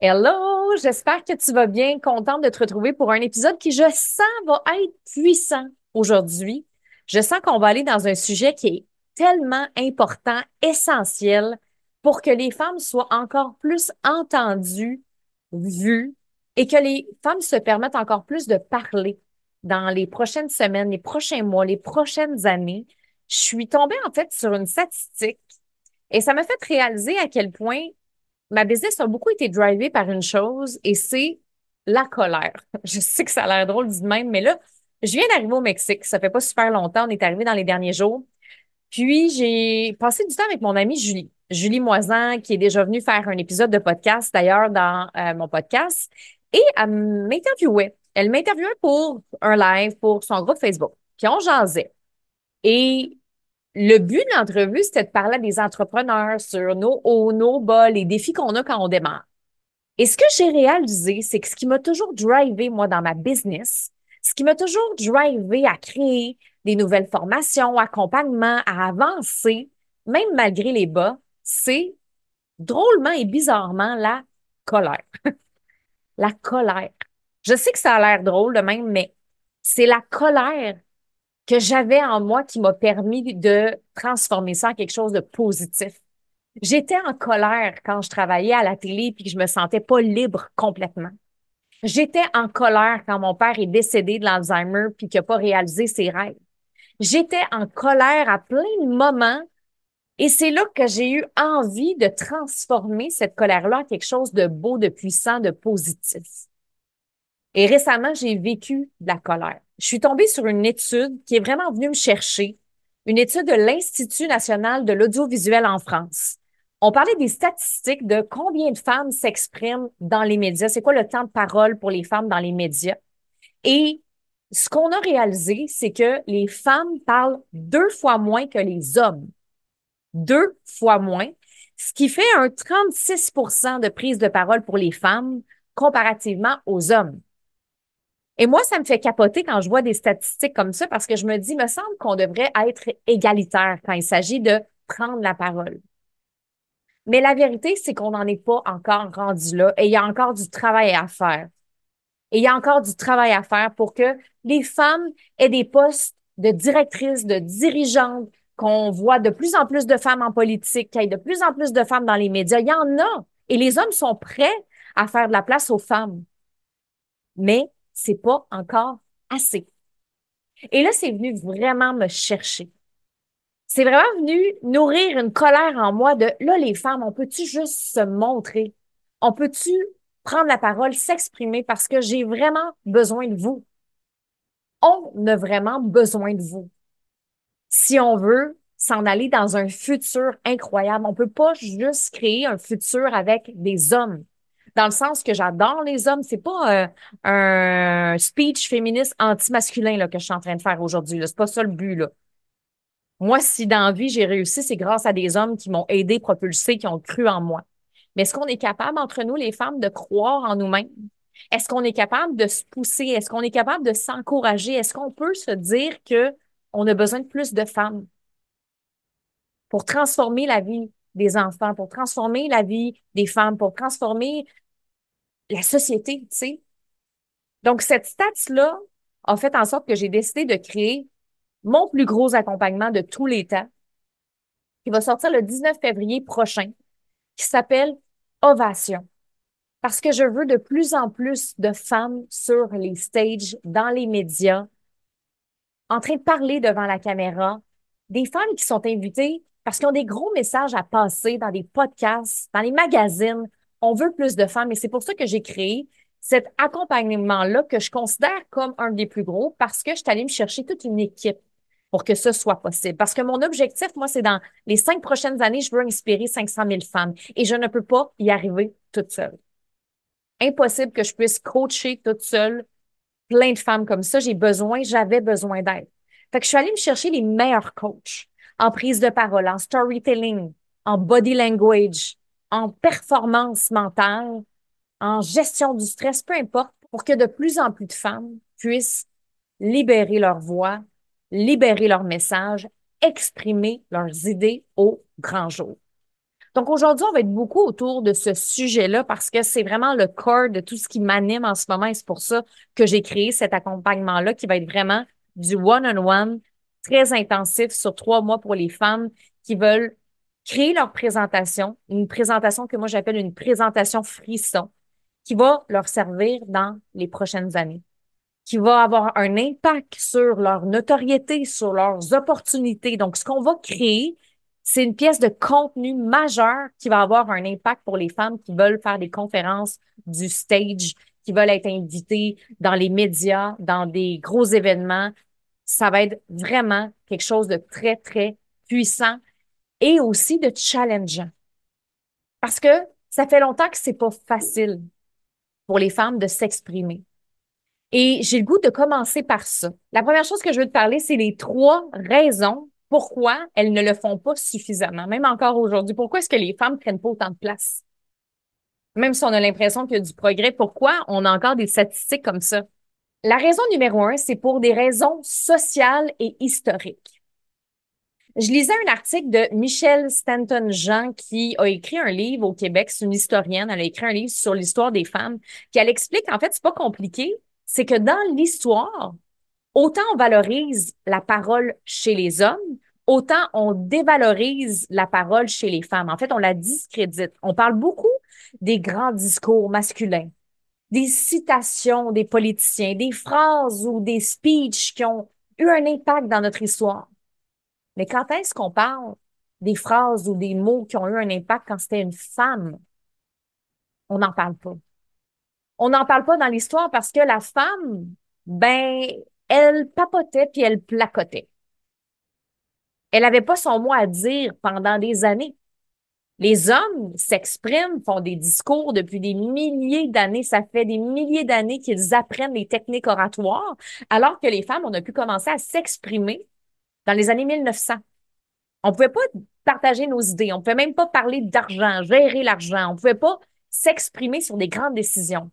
Hello, j'espère que tu vas bien, contente de te retrouver pour un épisode qui, je sens, va être puissant aujourd'hui. Je sens qu'on va aller dans un sujet qui est tellement important, essentiel, pour que les femmes soient encore plus entendues, vues, et que les femmes se permettent encore plus de parler dans les prochaines semaines, les prochains mois, les prochaines années. Je suis tombée en fait sur une statistique et ça m'a fait réaliser à quel point ma business a beaucoup été drivée par une chose et c'est la colère. Je sais que ça a l'air drôle dit de même, mais là, je viens d'arriver au Mexique. Ça fait pas super longtemps. On est arrivé dans les derniers jours. Puis, j'ai passé du temps avec mon amie Julie. Julie Moisan, qui est déjà venue faire un épisode de podcast, d'ailleurs, dans mon podcast. Et elle m'interviewait. Elle m'interviewait pour un live pour son groupe Facebook. Puis, on jasait. Et le but de l'entrevue, c'était de parler à des entrepreneurs sur nos hauts, nos bas, les défis qu'on a quand on démarre. Et ce que j'ai réalisé, c'est que ce qui m'a toujours drivé, moi, dans ma business, ce qui m'a toujours drivé à créer des nouvelles formations, accompagnements, à avancer, même malgré les bas, c'est drôlement et bizarrement la colère. La colère. Je sais que ça a l'air drôle de même, mais c'est la colère que j'avais en moi qui m'a permis de transformer ça en quelque chose de positif. J'étais en colère quand je travaillais à la télé puis que je me sentais pas libre complètement. J'étais en colère quand mon père est décédé de l'Alzheimer puis qu'il n'a pas réalisé ses rêves. J'étais en colère à plein de moments et c'est là que j'ai eu envie de transformer cette colère-là en quelque chose de beau, de puissant, de positif. Et récemment, j'ai vécu de la colère. Je suis tombée sur une étude qui est vraiment venue me chercher, une étude de l'Institut national de l'audiovisuel en France. On parlait des statistiques de combien de femmes s'expriment dans les médias, c'est quoi le temps de parole pour les femmes dans les médias. Et ce qu'on a réalisé, c'est que les femmes parlent 2 fois moins que les hommes. 2 fois moins, ce qui fait un 36% de prise de parole pour les femmes comparativement aux hommes. Et moi, ça me fait capoter quand je vois des statistiques comme ça parce que je me dis, il me semble qu'on devrait être égalitaire quand il s'agit de prendre la parole. Mais la vérité, c'est qu'on n'en est pas encore rendu là et il y a encore du travail à faire. Et il y a encore du travail à faire pour que les femmes aient des postes de directrices, de dirigeantes, qu'on voit de plus en plus de femmes en politique, qu'il y ait de plus en plus de femmes dans les médias. Il y en a. Et les hommes sont prêts à faire de la place aux femmes. Mais c'est pas encore assez. Et là, c'est venu vraiment me chercher. C'est vraiment venu nourrir une colère en moi de là, les femmes, on peut-tu juste se montrer? On peut-tu prendre la parole, s'exprimer parce que j'ai vraiment besoin de vous. On a vraiment besoin de vous. Si on veut s'en aller dans un futur incroyable, on peut pas juste créer un futur avec des hommes. Dans le sens que j'adore les hommes, c'est pas un speech féministe anti-masculin là, que je suis en train de faire aujourd'hui. Là. C'est pas ça le but, là. Moi, si dans la vie, j'ai réussi, c'est grâce à des hommes qui m'ont aidé, propulsé, qui ont cru en moi. Mais est-ce qu'on est capable, entre nous, les femmes, de croire en nous-mêmes? Est-ce qu'on est capable de se pousser? Est-ce qu'on est capable de s'encourager? Est-ce qu'on peut se dire que on a besoin de plus de femmes pour transformer la vie des enfants, pour transformer la vie des femmes, pour transformer la société, tu sais? Donc, cette stats-là a fait en sorte que j'ai décidé de créer mon plus gros accompagnement de tous les temps qui va sortir le 19 février prochain, qui s'appelle Ovation. Parce que je veux de plus en plus de femmes sur les stages, dans les médias, en train de parler devant la caméra, des femmes qui sont invitées parce qu'ils ont des gros messages à passer dans des podcasts, dans les magazines. On veut plus de femmes et c'est pour ça que j'ai créé cet accompagnement-là que je considère comme un des plus gros parce que je suis allée me chercher toute une équipe pour que ce soit possible. Parce que mon objectif, moi, c'est dans les 5 prochaines années, je veux inspirer 500 000 femmes et je ne peux pas y arriver toute seule. Impossible que je puisse coacher toute seule plein de femmes comme ça. J'avais besoin d'aide. Fait que je suis allée me chercher les meilleurs coachs en prise de parole, en storytelling, en body language, en performance mentale, en gestion du stress, peu importe, pour que de plus en plus de femmes puissent libérer leur voix, libérer leur message, exprimer leurs idées au grand jour. Donc aujourd'hui, on va être beaucoup autour de ce sujet-là parce que c'est vraiment le corps de tout ce qui m'anime en ce moment et c'est pour ça que j'ai créé cet accompagnement-là qui va être vraiment du one-on-one, très intensif sur 3 mois pour les femmes qui veulent créer leur présentation, une présentation que moi j'appelle une présentation frisson, qui va leur servir dans les prochaines années, qui va avoir un impact sur leur notoriété, sur leurs opportunités. Donc, ce qu'on va créer, c'est une pièce de contenu majeur qui va avoir un impact pour les femmes qui veulent faire des conférences du stage, qui veulent être invitées dans les médias, dans des gros événements. Ça va être vraiment quelque chose de très, très puissant et aussi de challengeant. Parce que ça fait longtemps que c'est pas facile pour les femmes de s'exprimer. Et j'ai le goût de commencer par ça. La première chose que je veux te parler, c'est les 3 raisons pourquoi elles ne le font pas suffisamment, même encore aujourd'hui. Pourquoi est-ce que les femmes prennent pas autant de place? Même si on a l'impression qu'il y a du progrès, pourquoi on a encore des statistiques comme ça? La raison numéro 1, c'est pour des raisons sociales et historiques. Je lisais un article de Michelle Stanton-Jean qui a écrit un livre au Québec. C'est une historienne. Elle a écrit un livre sur l'histoire des femmes. Puis elle explique, en fait, c'est pas compliqué. C'est que dans l'histoire, autant on valorise la parole chez les hommes, autant on dévalorise la parole chez les femmes. En fait, on la discrédite. On parle beaucoup des grands discours masculins, des citations des politiciens, des phrases ou des speeches qui ont eu un impact dans notre histoire. Mais quand est-ce qu'on parle des phrases ou des mots qui ont eu un impact quand c'était une femme? On n'en parle pas. On n'en parle pas dans l'histoire parce que la femme, ben, elle papotait puis elle placotait. Elle n'avait pas son mot à dire pendant des années. Les hommes s'expriment, font des discours depuis des milliers d'années. Ça fait des milliers d'années qu'ils apprennent les techniques oratoires, alors que les femmes, on a pu commencer à s'exprimer dans les années 1900. On pouvait pas partager nos idées. On pouvait même pas parler d'argent, gérer l'argent. On pouvait pas s'exprimer sur des grandes décisions.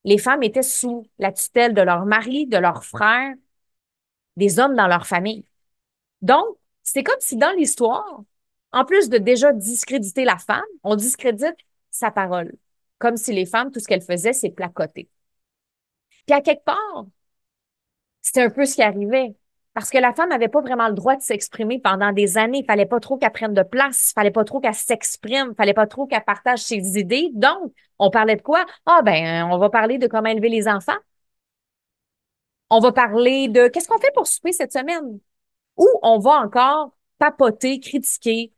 Les femmes étaient sous la tutelle de leur mari, de leurs frères, des hommes dans leur famille. Donc, c'est comme si dans l'histoire, en plus de déjà discréditer la femme, on discrédite sa parole. Comme si les femmes, tout ce qu'elles faisaient, c'est placoter. Puis à quelque part, c'était un peu ce qui arrivait. Parce que la femme n'avait pas vraiment le droit de s'exprimer pendant des années. Il fallait pas trop qu'elle prenne de place. Il fallait pas trop qu'elle s'exprime. Il fallait pas trop qu'elle partage ses idées. Donc, on parlait de quoi? Ah, ben, on va parler de comment élever les enfants. On va parler de qu'est-ce qu'on fait pour souper cette semaine? Ou on va encore papoter, critiquer.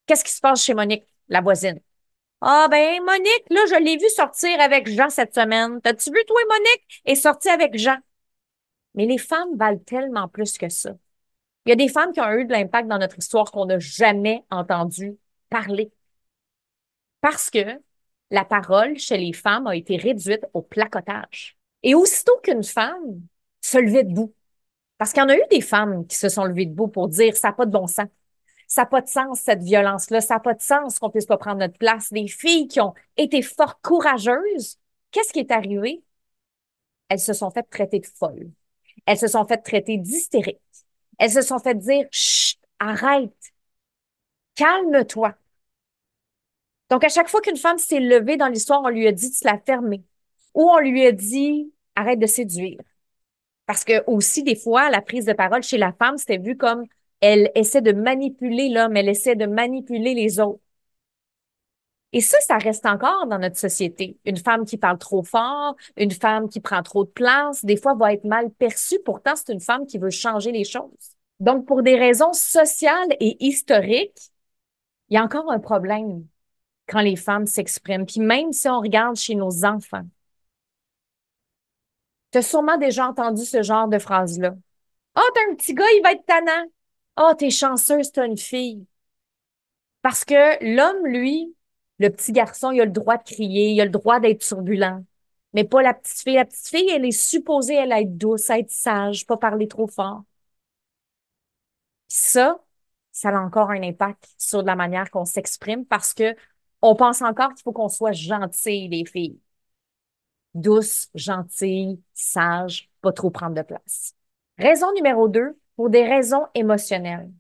Qu'est-ce qui se passe chez Monique, la voisine? Ah ben, Monique, là, je l'ai vue sortir avec Jean cette semaine. T'as-tu vu, toi, Monique, est sortie avec Jean? Mais les femmes valent tellement plus que ça. Il y a des femmes qui ont eu de l'impact dans notre histoire qu'on n'a jamais entendu parler. Parce que la parole chez les femmes a été réduite au placotage. Et aussitôt qu'une femme se levait debout, parce qu'il y en a eu des femmes qui se sont levées debout pour dire ça n'a pas de bon sens. Ça n'a pas de sens, cette violence-là. Ça n'a pas de sens qu'on puisse pas prendre notre place. Des filles qui ont été fortes, courageuses. Qu'est-ce qui est arrivé? Elles se sont faites traiter de folles. Elles se sont faites traiter d'hystériques. Elles se sont faites dire, chut, arrête, calme-toi. Donc, à chaque fois qu'une femme s'est levée dans l'histoire, on lui a dit de se la fermer. Ou on lui a dit, arrête de séduire. Parce que aussi, des fois, la prise de parole chez la femme, c'était vu comme elle essaie de manipuler l'homme, elle essaie de manipuler les autres. Et ça reste encore dans notre société. Une femme qui parle trop fort, une femme qui prend trop de place, des fois va être mal perçue. Pourtant, c'est une femme qui veut changer les choses. Donc, pour des raisons sociales et historiques, il y a encore un problème quand les femmes s'expriment. Puis même si on regarde chez nos enfants, tu as sûrement déjà entendu ce genre de phrase-là. Ah, t'as un petit gars, il va être tannant. Ah, t'es chanceuse, t'as une fille. Parce que l'homme, lui, le petit garçon, il a le droit de crier, il a le droit d'être turbulent. Mais pas la petite fille. La petite fille, elle est supposée, elle, être douce, être sage, pas parler trop fort. Ça, ça a encore un impact sur la manière qu'on s'exprime parce que on pense encore qu'il faut qu'on soit gentil, les filles. Douce, gentille, sage, pas trop prendre de place. Raison numéro 2, pour des raisons émotionnelles.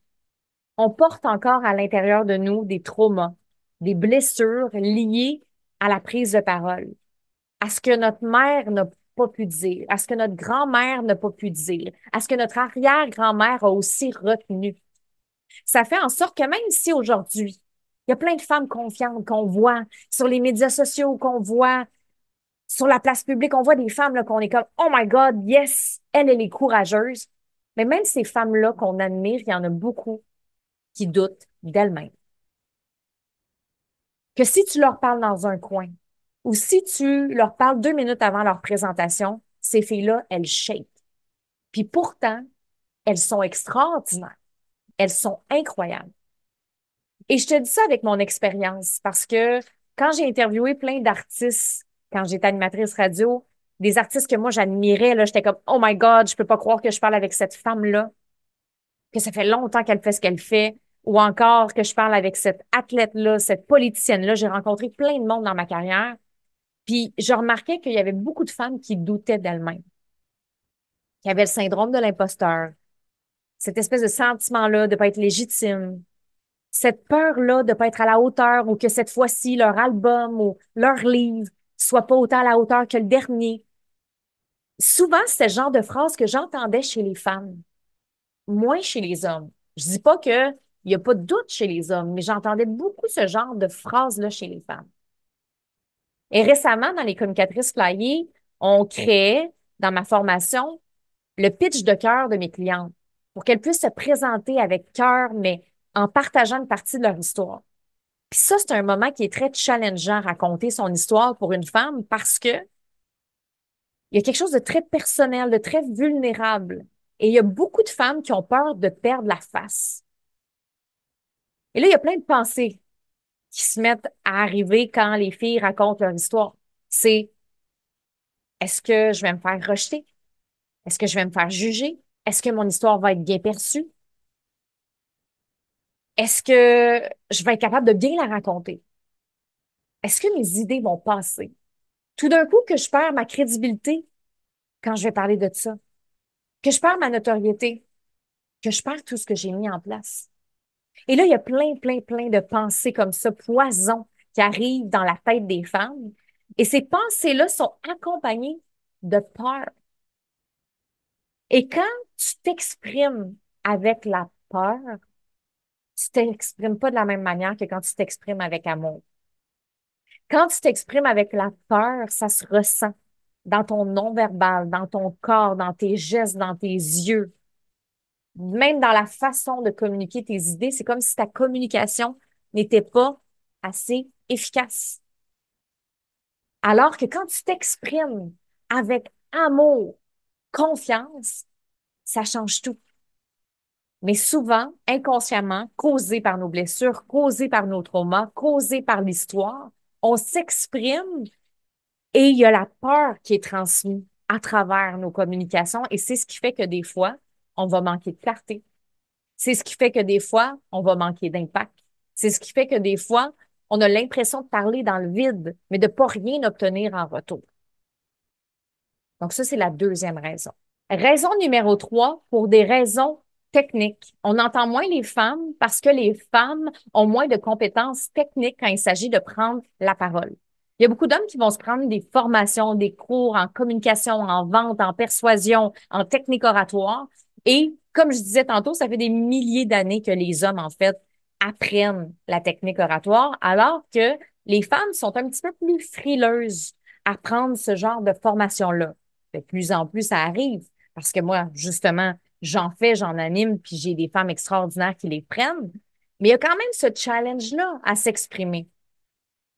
On porte encore à l'intérieur de nous des traumas, des blessures liées à la prise de parole, à ce que notre mère n'a pas pu dire, à ce que notre grand-mère n'a pas pu dire, à ce que notre arrière-grand-mère a aussi retenu. Ça fait en sorte que même si aujourd'hui, il y a plein de femmes confiantes qu'on voit sur les médias sociaux, qu'on voit sur la place publique, on voit des femmes là, qu'on est comme, oh my God, yes, elle est courageuse. Mais même ces femmes-là qu'on admire, il y en a beaucoup qui doutent d'elles-mêmes. Que si tu leur parles dans un coin ou si tu leur parles 2 minutes avant leur présentation, ces filles-là, elles shake. Puis pourtant, elles sont extraordinaires. Elles sont incroyables. Et je te dis ça avec mon expérience parce que quand j'ai interviewé plein d'artistes, quand j'étais animatrice radio, des artistes que moi j'admirais, là, j'étais comme, oh my God, je peux pas croire que je parle avec cette femme-là, que ça fait longtemps qu'elle fait ce qu'elle fait, ou encore que je parle avec cette athlète-là, cette politicienne-là. J'ai rencontré plein de monde dans ma carrière. Puis je remarquais qu'il y avait beaucoup de femmes qui doutaient d'elles-mêmes, qui avaient le syndrome de l'imposteur, cette espèce de sentiment-là de pas être légitime, cette peur-là de pas être à la hauteur ou que cette fois-ci, leur album ou leur livre soit pas autant à la hauteur que le dernier. Souvent, c'est ce genre de phrase que j'entendais chez les femmes, moins chez les hommes. Je dis pas que il y a pas de doute chez les hommes, mais j'entendais beaucoup ce genre de phrases-là chez les femmes. Et récemment, dans les communicatrices flyées, on créait, dans ma formation, le pitch de cœur de mes clientes pour qu'elles puissent se présenter avec cœur, mais en partageant une partie de leur histoire. Puis ça, c'est un moment qui est très challengeant, raconter son histoire pour une femme parce que il y a quelque chose de très personnel, de très vulnérable. Et il y a beaucoup de femmes qui ont peur de perdre la face. Et là, il y a plein de pensées qui se mettent à arriver quand les filles racontent leur histoire. C'est, est-ce que je vais me faire rejeter? Est-ce que je vais me faire juger? Est-ce que mon histoire va être bien perçue? Est-ce que je vais être capable de bien la raconter? Est-ce que mes idées vont passer? Tout d'un coup, que je perds ma crédibilité quand je vais parler de ça, que je perds ma notoriété, que je perds tout ce que j'ai mis en place. Et là, il y a plein, plein, plein de pensées comme ça, poison, qui arrivent dans la tête des femmes. Et ces pensées-là sont accompagnées de peur. Et quand tu t'exprimes avec la peur, tu t'exprimes pas de la même manière que quand tu t'exprimes avec amour. Quand tu t'exprimes avec la peur, ça se ressent dans ton non-verbal, dans ton corps, dans tes gestes, dans tes yeux, même dans la façon de communiquer tes idées. C'est comme si ta communication n'était pas assez efficace. Alors que quand tu t'exprimes avec amour, confiance, ça change tout. Mais souvent, inconsciemment, causé par nos blessures, causé par nos traumas, causé par l'histoire, on s'exprime et il y a la peur qui est transmise à travers nos communications et c'est ce qui fait que des fois, on va manquer de clarté. C'est ce qui fait que des fois, on va manquer d'impact. C'est ce qui fait que des fois, on a l'impression de parler dans le vide, mais de pas rien obtenir en retour. Donc ça, c'est la deuxième raison. Raison numéro 3, pour des raisons techniques. On entend moins les femmes parce que les femmes ont moins de compétences techniques quand il s'agit de prendre la parole. Il y a beaucoup d'hommes qui vont se prendre des formations, des cours en communication, en vente, en persuasion, en technique oratoire. Et comme je disais tantôt, ça fait des milliers d'années que les hommes, en fait, apprennent la technique oratoire, alors que les femmes sont un petit peu plus frileuses à prendre ce genre de formation-là. De plus en plus, ça arrive. Parce que moi, justement, j'en fais, j'en anime, puis j'ai des femmes extraordinaires qui les prennent. Mais il y a quand même ce challenge-là à s'exprimer.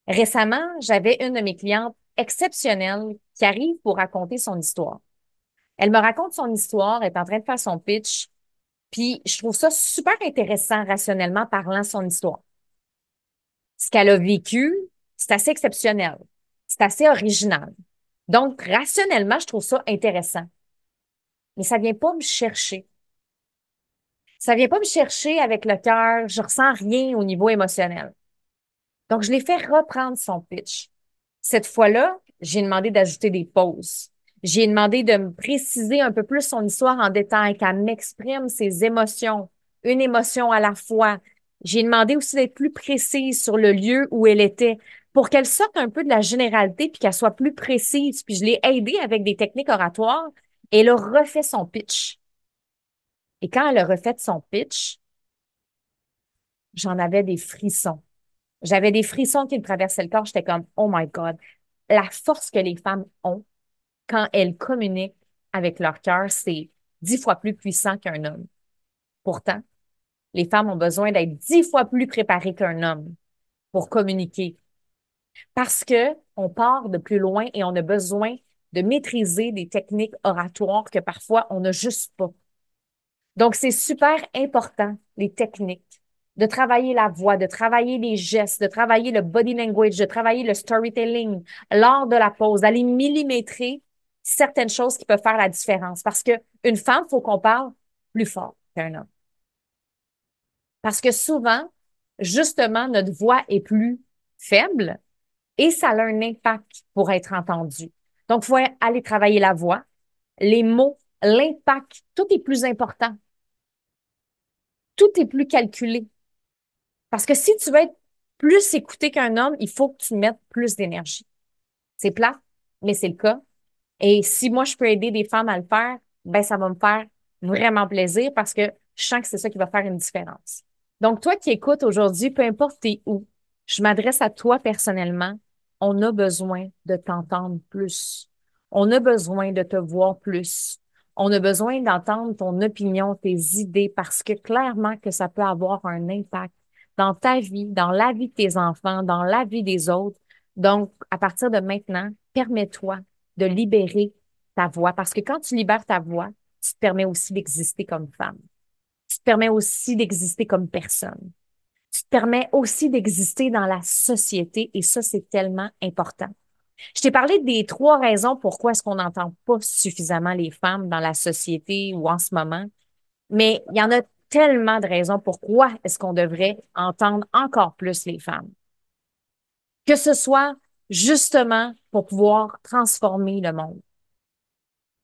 Récemment, j'avais une de mes clientes exceptionnelles qui arrive pour raconter son histoire. Elle me raconte son histoire, elle est en train de faire son pitch, puis je trouve ça super intéressant, rationnellement parlant, son histoire. Ce qu'elle a vécu, c'est assez exceptionnel. C'est assez original. Donc, rationnellement, je trouve ça intéressant. Mais ça vient pas me chercher. Ça vient pas me chercher avec le cœur. Je ressens rien au niveau émotionnel. Donc, je l'ai fait reprendre son pitch. Cette fois-là, j'ai demandé d'ajouter des pauses. J'ai demandé de me préciser un peu plus son histoire en détail, qu'elle m'exprime ses émotions, une émotion à la fois, J'ai demandé aussi d'être plus précise sur le lieu où elle était pour qu'elle sorte un peu de la généralité puis qu'elle soit plus précise. Puis je l'ai aidée avec des techniques oratoires et elle a refait son pitch. Et quand elle a refait son pitch, j'en avais des frissons. J'avais des frissons qui me traversaient le corps. J'étais comme, oh my God, la force que les femmes ont quand elles communiquent avec leur cœur, c'est 10 fois plus puissant qu'un homme. Pourtant, les femmes ont besoin d'être 10 fois plus préparées qu'un homme pour communiquer parce que on part de plus loin et on a besoin de maîtriser des techniques oratoires que parfois on n'a juste pas. Donc, c'est super important, les techniques, de travailler la voix, de travailler les gestes, de travailler le body language, de travailler le storytelling, lors de la pause, d'aller millimétrer certaines choses qui peuvent faire la différence. Parce que une femme, faut qu'on parle plus fort qu'un homme. Parce que souvent, justement, notre voix est plus faible et ça a un impact pour être entendu. Donc, il faut aller travailler la voix, les mots, l'impact, tout est plus important, tout est plus calculé. Parce que si tu veux être plus écouté qu'un homme, il faut que tu mettes plus d'énergie. C'est plat, mais c'est le cas. Et si moi, je peux aider des femmes à le faire, ben, ça va me faire vraiment plaisir parce que je sens que c'est ça qui va faire une différence. Donc, toi qui écoutes aujourd'hui, peu importe t'es où, je m'adresse à toi personnellement. On a besoin de t'entendre plus. On a besoin de te voir plus. On a besoin d'entendre ton opinion, tes idées, parce que clairement que ça peut avoir un impact dans ta vie, dans la vie de tes enfants, dans la vie des autres. Donc, à partir de maintenant, permets-toi de libérer ta voix, parce que quand tu libères ta voix, tu te permets aussi d'exister comme femme. Tu te permets aussi d'exister comme personne. Tu te permets aussi d'exister dans la société et ça, c'est tellement important. Je t'ai parlé des 3 raisons pourquoi est-ce qu'on n'entend pas suffisamment les femmes dans la société ou en ce moment, mais il y en a tellement de raisons pourquoi est-ce qu'on devrait entendre encore plus les femmes. Que ce soit justement pour pouvoir transformer le monde.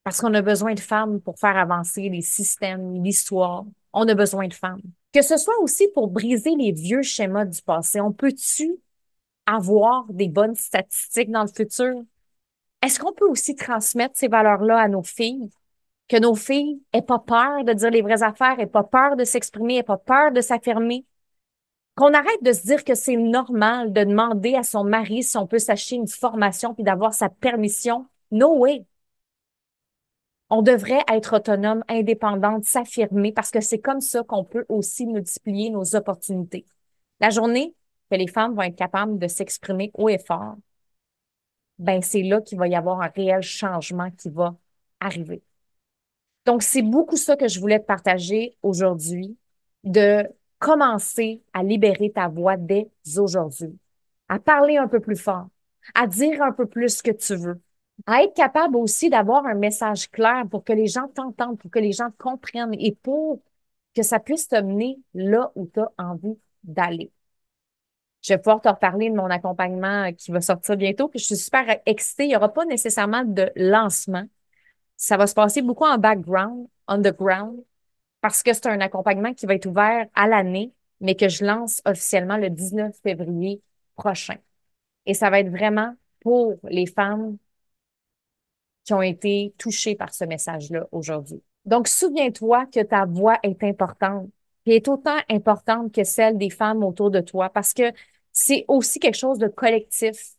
Parce qu'on a besoin de femmes pour faire avancer les systèmes, l'histoire. On a besoin de femmes. Que ce soit aussi pour briser les vieux schémas du passé. On peut-tu avoir des bonnes statistiques dans le futur? Est-ce qu'on peut aussi transmettre ces valeurs-là à nos filles? Que nos filles aient pas peur de dire les vraies affaires, aient pas peur de s'exprimer, aient pas peur de s'affirmer? Qu'on arrête de se dire que c'est normal de demander à son mari si on peut s'acheter une formation puis d'avoir sa permission. No way. On devrait être autonome, indépendante, s'affirmer parce que c'est comme ça qu'on peut aussi multiplier nos opportunités. La journée que les femmes vont être capables de s'exprimer haut et fort, ben c'est là qu'il va y avoir un réel changement qui va arriver. Donc, c'est beaucoup ça que je voulais te partager aujourd'hui, de commencer à libérer ta voix dès aujourd'hui, à parler un peu plus fort, à dire un peu plus ce que tu veux, à être capable aussi d'avoir un message clair pour que les gens t'entendent, pour que les gens te comprennent et pour que ça puisse te mener là où tu as envie d'aller. Je vais pouvoir te reparler de mon accompagnement qui va sortir bientôt, puis je suis super excitée. Il n'y aura pas nécessairement de lancement. Ça va se passer beaucoup en background, underground, parce que c'est un accompagnement qui va être ouvert à l'année, mais que je lance officiellement le 19 février prochain. Et ça va être vraiment pour les femmes qui ont été touchées par ce message-là aujourd'hui. Donc, souviens-toi que ta voix est importante, et est autant importante que celle des femmes autour de toi, parce que c'est aussi quelque chose de collectif.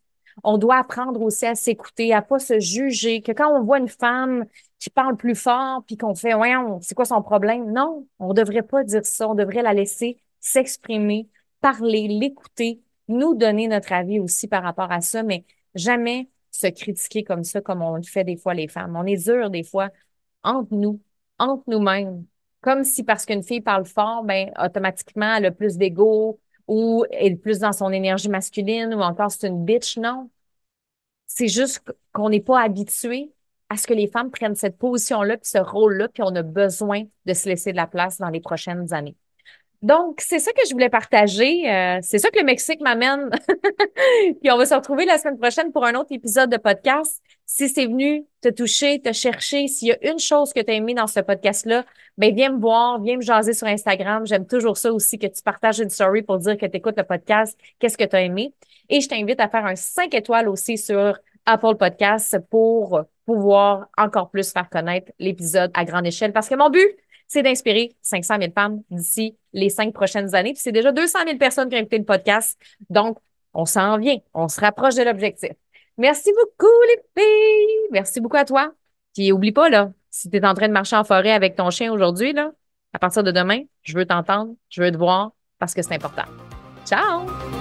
On doit apprendre aussi à s'écouter, à pas se juger, que quand on voit une femme qui parle plus fort, puis qu'on fait, ouais, c'est quoi son problème? Non, on devrait pas dire ça. On devrait la laisser s'exprimer, parler, l'écouter, nous donner notre avis aussi par rapport à ça, mais jamais se critiquer comme ça, comme on le fait des fois les femmes. On est dur des fois entre nous, entre nous-mêmes. Comme si parce qu'une fille parle fort, ben automatiquement elle a plus d'ego ou elle est plus dans son énergie masculine ou encore c'est une bitch. Non. C'est juste qu'on n'est pas habitué à ce que les femmes prennent cette position-là puis ce rôle-là, puis on a besoin de se laisser de la place dans les prochaines années. Donc, c'est ça que je voulais partager. C'est ça que le Mexique m'amène. Puis on va se retrouver la semaine prochaine pour un autre épisode de podcast. Si c'est venu te toucher, te chercher, s'il y a une chose que tu as aimé dans ce podcast-là, ben viens me voir, viens me jaser sur Instagram. J'aime toujours ça aussi que tu partages une story pour dire que tu écoutes le podcast, qu'est-ce que tu as aimé. Et je t'invite à faire un 5 étoiles aussi sur Apple Podcasts pour pouvoir encore plus faire connaître l'épisode à grande échelle. Parce que mon but, c'est d'inspirer 500 000 femmes d'ici les 5 prochaines années. Puis c'est déjà 200 000 personnes qui ont écouté le podcast. Donc, on s'en vient. On se rapproche de l'objectif. Merci beaucoup, les filles. Merci beaucoup à toi. Puis oublie pas, là, si tu es en train de marcher en forêt avec ton chien aujourd'hui, là, à partir de demain, je veux t'entendre, je veux te voir parce que c'est important. Ciao!